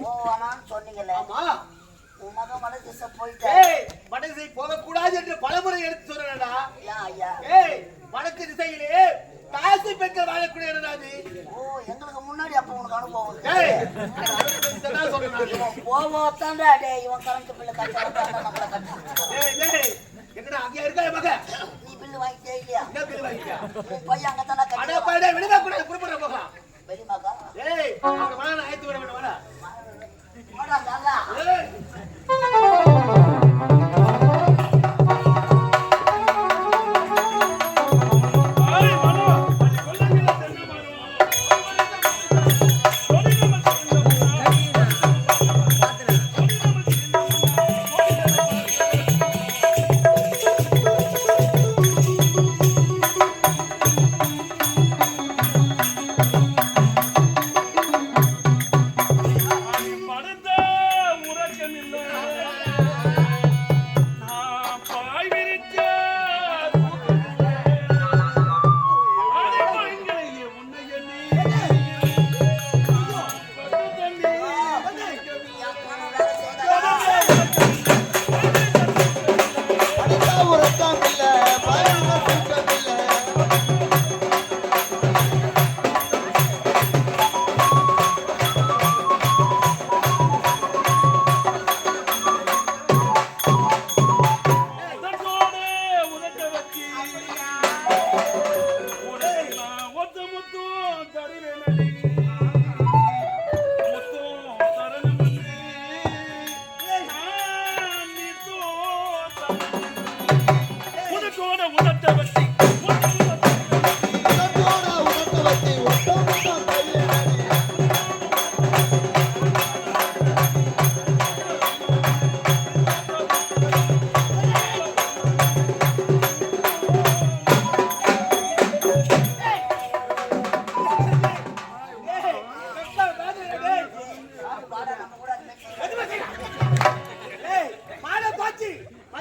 போவானான்னு சொன்னீங்கல்ல, ஆமா. உன் மகன் வட திசை போயிட்டேன். ஏய், வடக்கு திசை போக கூடாது என்று பலமுறை எடுத்து சொல்றேன்டா. ஏன் ஐயா? ஏய், வடக்கு திசையிலே காசு பெற்று வாழக்கூடிய இடம்டாது. ஓ, எங்களுக்கு முன்னாடி அப்ப உனக்கு அனுபவம் இருக்கு. ஏய், இதெல்லாம் சொல்றேன். இவன் போவோத்தாண்டா டேய், இவன் கரண்ட் பில்லு கட்டுறான், நம்மள கட்டு. ஏய், ஏய், எங்கடா அங்க இருக்கா மக? நீ பில்லு வாங்கிட்டே இல்லையா? என்ன பில்லு வாங்கிட்டியா? உன் பையன் அங்கத்தானே அட கட்டி பாடே, விடுங்க கூட புறப்பட போக. பெரியமாக்கா ஏய், அவங்க மகனை அழைத்து விட வேண்டும். வாடா. வாடா தாங்க. ஏய்,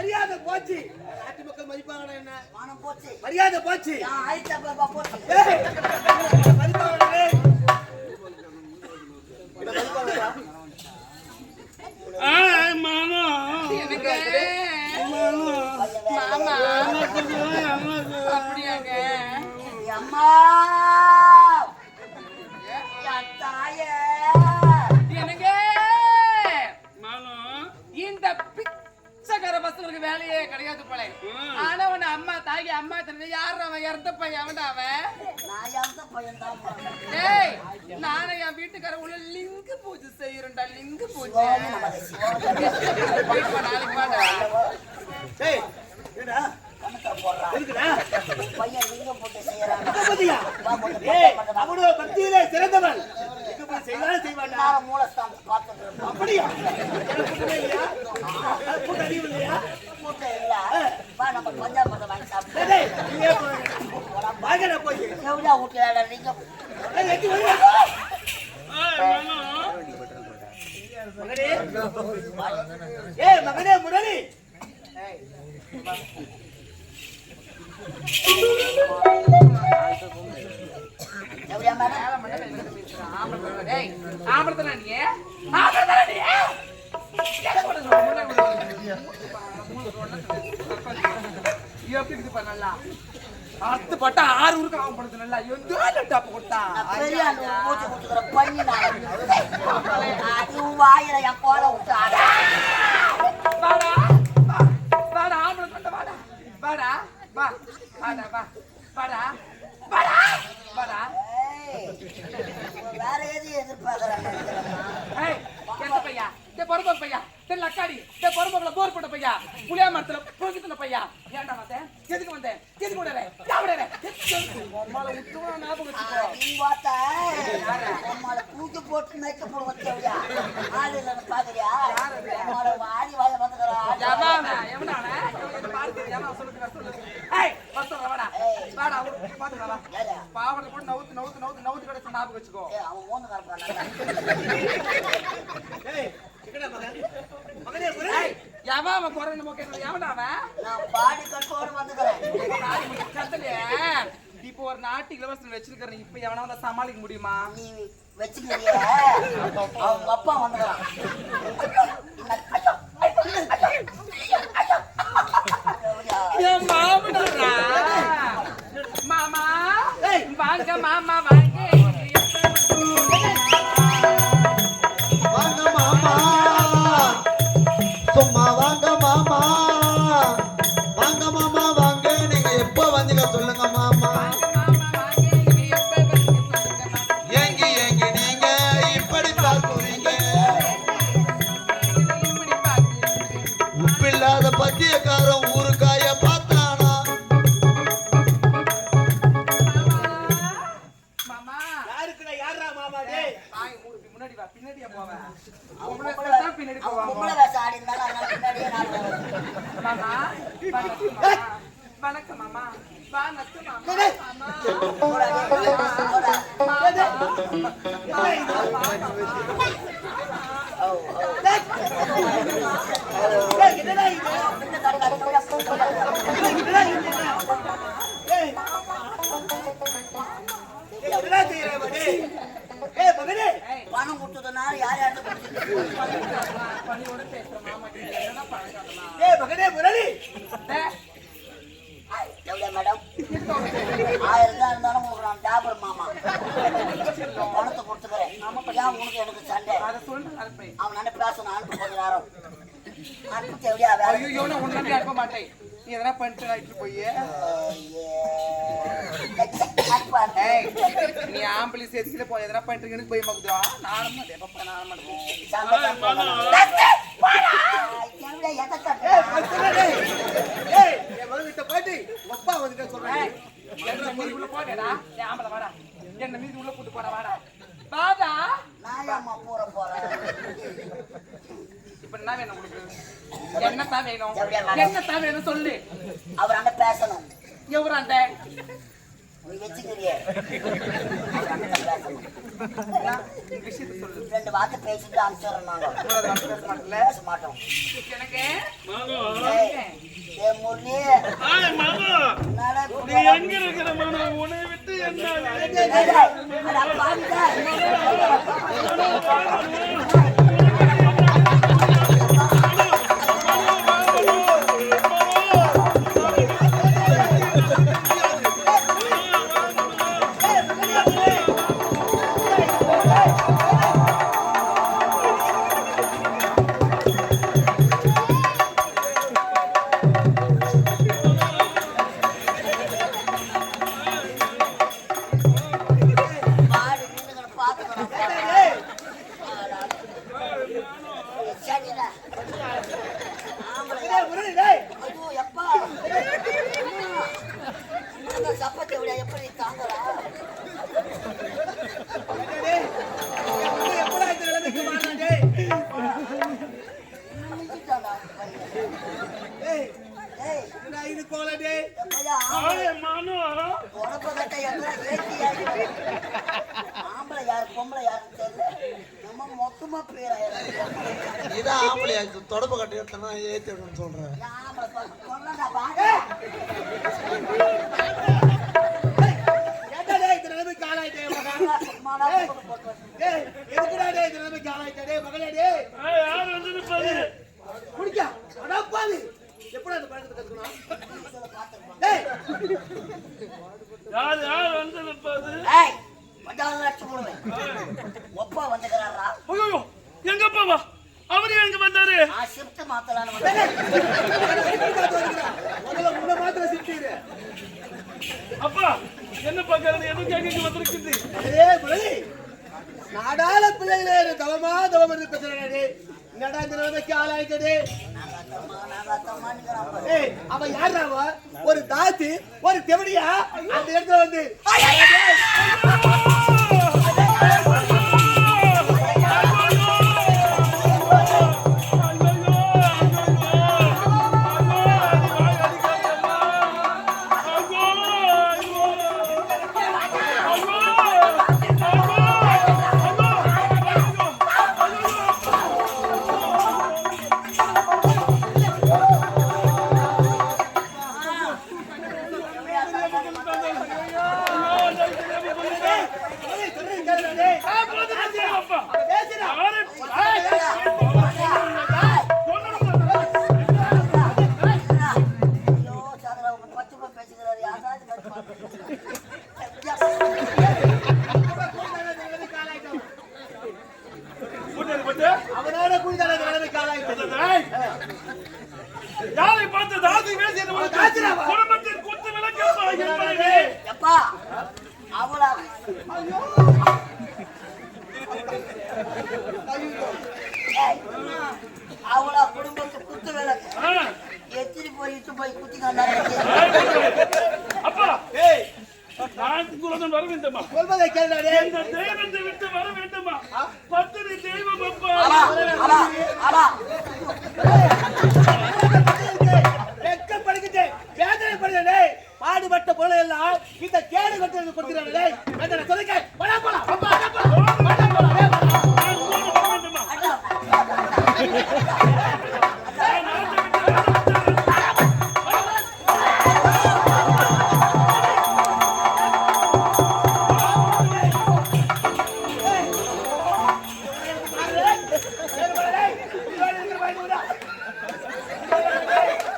மரியாதை போச்சு. நாட்டு மக்கள் மதிப்பாங்கடா என்ன? மானம் போச்சு. மரியாதை போச்சு. நான் ஆயிரத்தி அப்பா போச்சு. ஏய், மதிப்பாங்கடா. இத மதிப்பாங்கடா. எனக்கு மாமா அப்படியாங்க அம்மா என் தாயே எனக்கு இந்த பிச்சைக்கார பசங்களுக்கு வேலையே கிடையாது போல. ஆனா உன்னை அம்மா தாகி அம்மா தண்ணி யார் அவன் இறந்த பையன் அவன்டா அவன். நான் எந்த பையன் தான் ஏய் நானும் என் வீட்டுக்கார உள்ள லிங்கு பூஜை செய்யறேன்டா. லிங்கு பூஜை போயிட்டு வா, நாளைக்கு வாடா. டேய் என்னடா இருக்குடா பையன் லிங்கம் போட்டு செய்யறாங்க. பத்தியா ஏய் அவனோ பக்தியிலே சிறந்தவன். இங்க போய் செய்வான்டா. நான் மூலஸ்தானத்தை பார்த்துட்டு இருக்கேன். அப்படியா? கூட்டமே இல்லையா? கூட்டமே இல்லையா? கூட்டம் இல்ல. வா நம்ம பஞ்சாபத்தை வாங்கி சாப்பிட்டு டேய் நீயே வாங்கடா போய். எவ்வளோ வீட்டுல லிங்கம் ஏய் எட்டி வரியா? மகனே ஏய் மகனே முரளி. ஏய் எவ்வளோ மேடம் ஆம்பளத்தனா நீ ஆம்பளத்தனா நீ எப்படி இது பண்ணல அத்து பட்டா 6 ஊருக்கு அவன் படுத்து நல்லா எந்த டாப் கொடுத்தா பெரிய அந்த பூச்சி கொடுத்துக்கிற பண்ணி நான் அதுவும் வாயில என் போல விட்டாரு. வாடா வாடா ஆம்பளை கொண்ட வாடா வாடா வா வாடா வா வாடா வாடா வாடா. வேற எதுவும் எதிர்பார்க்கறாங்க. ஏய் எந்த பையா இந்த பொறுப்பு பையா இந்த லக்காடி இந்த பொறுப்புல போர் போட்ட பையா புளியா மரத்துல போகித்துல பையா ஏன்டா வந்தேன் எதுக்கு வந்தேன் எதுக்கு ஓடறே யாவடறே அம்மால உத்துவா ஞாபகம் வச்சுக்கோ. நீ பார்த்தா அம்மால தூக்கி போட்டு மேக்கப் போட வச்சவயா ஆளு இல்லன்னு பாக்குறியா? அம்மால வாடி வாய வந்துக்கறா. ஜமானா எவனானே இவங்க பார்த்து ஜமா சொல்லுங்க. ஏய் பஸ்ல வாடா வாடா பாத்து வா பாவல போட்டு நவுத்து கடைசி ஞாபகம் வச்சுக்கோ. அவன் மோந்து கறப்பானா? ஏய் எங்கடா மகன்? மகனே முரளி. ஏய் யாவா போறேன்னு மோக்கேன எவனா அவன்? நான் பாடி கட்டோட வந்துக்கறேன். கத்தலையே இப்போ ஒரு நாட்டு இளவரசன் வச்சிருக்கறேன். இப்போ எவனா வந்தா சமாளிக்க முடியுமா? நீ வெச்சுக்கறியே அவங்க அப்பா வந்துக்கறான். என் மாமனாரா மாமா வாங்க மாமா வாங்க வாங்க மாமா சும்மா வாங்க மாமா வாங்க மாமா வாங்க நீங்க எப்போ வந்தீங்க சொல்லுங்க மாமா ஏங்கி ஏங்கி நீங்க இப்படி பார்க்குறீங்க உப்பில்லாத பத்தியக்காரன் ஊருக்காய பார்த்தானா மாமா யாருக்குடா யாரா மாமா டேய்? முன்னாடி வா பின்னாடியே போவேன். அவன் பின்னாடி பொம்பளை வேஷம் ஆடி இருந்தாலும் அதனால பின்னாடியே நான் வருவேன். மாமா வணக்கம் மாமா வணக்கம் மாமா மாமா போடா, போடா. டேய் என்னடா இது? பின்ன காடு காடு போடா. என்னடா இது? ஏய் என்னடா செய்யற டேய்? ஏய் மகனே பணம் கொடுத்ததுனால யார் யாருக்கு கொடுத்துட்டு பணியோட பேசுற மாமா கிட்ட என்ன பழக்கம்? ஏய் மகனே முரளி. எவ்வளோ மேடம் 1000 தான் இருந்தாலும் உங்களுக்கு நான் டாபர் மாமா பணத்தை கொடுத்துக்கிறேன். ஏன் உனக்கு எனக்கு சண்டை? அதை சொல்றேன் அனுப்பி. அவன் நான் பேசணும் அனுப்பு கொஞ்ச நேரம் அனுப்பிச்சு எப்படியா வேலை ஐயோ நான் உன்ன நம்பி அனுப்ப மாட்டேன். நீ எதனா பண்ணிட்டு ஆயிட்டு போய் ஏய் நீ ஆம்பளை சேர்த்துக்கிட்டு போய் எதனா பண்ணிட்டு எனக்கு போய் மகுதா நானும் மாட்டேன் பாப்பா நானும் மாட்டேன். ஏய் என் மகன்கிட்ட போயிட்டு அப்பா வந்துட்ட சொல்றேன். என்ன மீதி உள்ள போடா ஏன் ஆம்பளை வாடா என்ன மீதி உள்ள கூட்டு போடா வாடா வாடா. நாயாமா போறேன் இப்ப என்ன வேணும் உங்களுக்கு? என்னத்தான் வேணும்? என்னத்தான் வேணும் சொல்லு. அவர் அண்ணன் பேசணும். எவராண்ட நீ வச்சுக்கிறியே விஷயத்த சொல்லு. 2 வார்த்தை பேசிட்டு அனுப்பிச்சிடுறோம். நாங்க பேச மாட்டேன்ல பேச மாட்டோம். எனக்கு மாமா ஏய், சொல்லி ஆய் மனு என்னடா நீ எங்க இருக்கிற மனு உன்னை விட்டு என்ன அட பாவிடா பாடி நின்னுங்க பாத்துக்கணும் சரிடா ஆம்பளை ஐயோ எப்பா இந்த சப்பத்தை விட எப்படி தாங்கடா எப்படா இந்த நிலைமைக்கு மாறினா டேய்? நினைச்சிட்டாடா ஏய், ஏய் என்னடா இது கோல டேய்? எப்பயா ஆய் மனு உடம்பு கட்ட எல்லாம் ஏற்றி ஆம்பளை யாரு பொம்பளை யாருன்னு தெரியல நம்ம மொத்தமா பேராயிரம் இதான் ஆம்பளையா தொடப்பு கட்டி எடுத்தனா ஏத்தி விடணும்னு சொல்றேன். ஆம்பளை சொல்லடா பாரு ஏன்டா டேய் இந்த நிலைமைக்கு ஆளாயிட்டே மகா? சும்மாடா போட்டு டேய், எதுக்குடா டேய் இந்த நிலைமைக்கு ஆளாயிட்டே டேய் மகளே டேய்? ஆய் யார் வந்து நிப்பாரு குடிக்கா அடா பாவி எப்படா இந்த பழக்கத்தை கத்துக்கணும்? டேய் யார் வந்து நிப்பாரு ஏய் மச்சான் லட்சம் போடுவேன் ஒப்பா வந்துக்கிறாரா ஐயோ எங்க பாவா அவரு எங்க வந்தாரு நான் ஷிஃப்ட் மாத்தலான்னு வந்தேன் முதல்ல முன்ன மாத்திர சிட்டிரு. அப்பா என்ன பாக்குறது எதுவும் கேட்க வந்திருக்குது ஏய் புலி நாடாள பிள்ளைகளே தவமா தவம் இருந்து பேசுறேன் டேய். என்னடா இந்த நிலைமைக்கு ஆளாயிட்டே? நாங்கத்தம்மான்னுங்கிறான் ஏய் அவ யாரா அவ? ஒரு தாத்தி ஒரு தெவடியா அந்த இடத்துல வந்து ஐயோ சாதரா உங்க பச்சை போய் பேசுகிறாரு யாராவது அவனோட குடிதான இந்த நிலைமைக்கு ஆளாயிட்டது. யாரை பார்த்து தாதி பேசியது குடும்பத்தின் குத்து விளக்கப்பா என்பதே எப்பா அவளா அவளா குடும்பத்து குத்து விளக்கு எத்திரி போய் குத்தி காண்டாரு அப்பா ஏய் நான் குலதன் வர வேண்டுமா சொல்வதை கேளுடா டேய். இந்த தெய்வத்தை விட்டு வர வேண்டுமா பத்திரி தெய்வம் அப்பா வெட்கப்படுகிட்டே வேதனைப்படுகிறே பாடுபட்ட பொருளை எல்லாம் இந்த கேடு கட்டுறது கொடுக்கிறார்களே வேதனை சொல்லுங்க வர போலாம் அப்பா வர போலாம் வர போலாம் டேய், வர போலாம். நான் குலதன் வர வேண்டுமா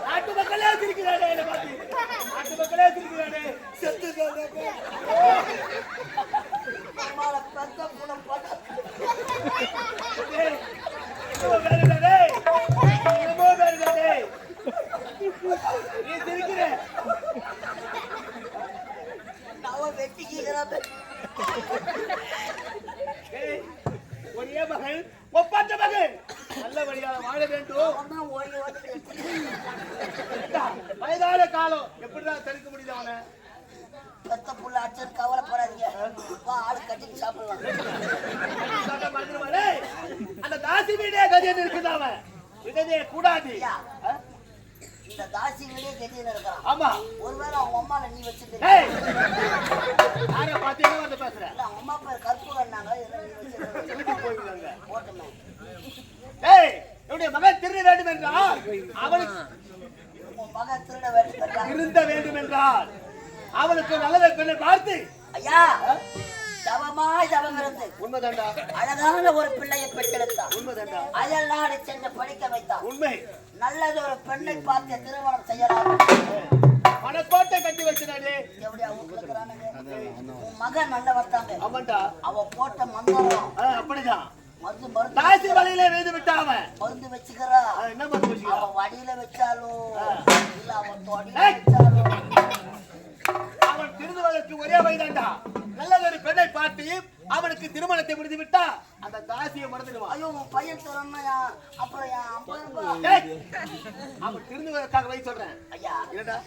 நாட்டு மக்களே சிரிக்கிறானே என்னை பார்த்து. நாட்டு மக்களே சிரிக்கிறானே. செத்து சொல்றேன். டேய், என்னமோ வேணுடா டேய். என்னமோ வேணுடா டேய். நீ சிரிக்கிற. டேய், ஒரே மகள் ஒப்பாட்ட மகள் நல்லபடியாக வாழ வேண்டும். வயதான காலம் எப்படிதான் தடுக்க முடியுது அவனை? பெத்த புள்ள அடிச்சு கவலைப்படாதீங்க ஆளு கட்டிட்டு சாப்பிடலாம் சொல்ல மறந்துடுவா, டேய். அந்த தாசி வீடே கதியன் இருக்குது அவன் இதே கூடாது. இந்த தாசி வீடே கட்டின்னு இருக்கிறான் ஆமா ஒருவேளை அவங்க அம்மால நீ வச்சுட்டு டேய், யாரை பார்த்தீங்கன்னா வந்து பேசுற இல்ல அவங்க அம்மா பேர் கற்பூரன்னாங்க போயிடுவாங்க. போட்டுமே டேய், என்னுடைய மகன் திருட வேண்டும் என்றால் அவனுக்கு உன் மகன் திருட வேண்டும் இருந்த வேண்டும் என்றால் அவனுக்கு நல்ல பெண்ணை பார்த்து ஐயா தவமாய் தவம் இருந்து உண்மைதாண்டா அழகான ஒரு பிள்ளையை பெற்றெடுத்தான். உண்மைதாண்டா அயல் நாடு சென்று படிக்க வைத்தான். உண்மை நல்லது ஒரு பெண்ணை பார்த்து திருமணம் செய்யலாம். மனக்கோட்டை கட்டி வச்சினாடே எப்படியா ஊக்குறானுங்க. உன் மகன் நல்லவர் தாங்க. ஆமாண்டா அவ போட்ட மந்திரம் அப்படிதான் மருந்து மருந்து தாசி வலையில வேது விட்டாவ மருந்து வச்சுக்கிறா. என்ன மருந்து வச்சுக்கிறா அவன் வடியில வச்சாலும் இல்ல அவன் தொடியில வச்சாலும் அவன் திருந்துவதற்கு ஒரே வயதாண்டா நல்லதொரு பெண்ணை பார்த்து அவனுக்கு திருமணத்தை முடிந்து விட்டா அந்த தாசியை மறந்துடுவான். ஐயோ உன் பையன் தரணும்னா அப்புறம் என் 50 ரூபாய் டேய், அவன் திருந்துவதற்காக வழி சொல்றேன் ஐயா என்னடா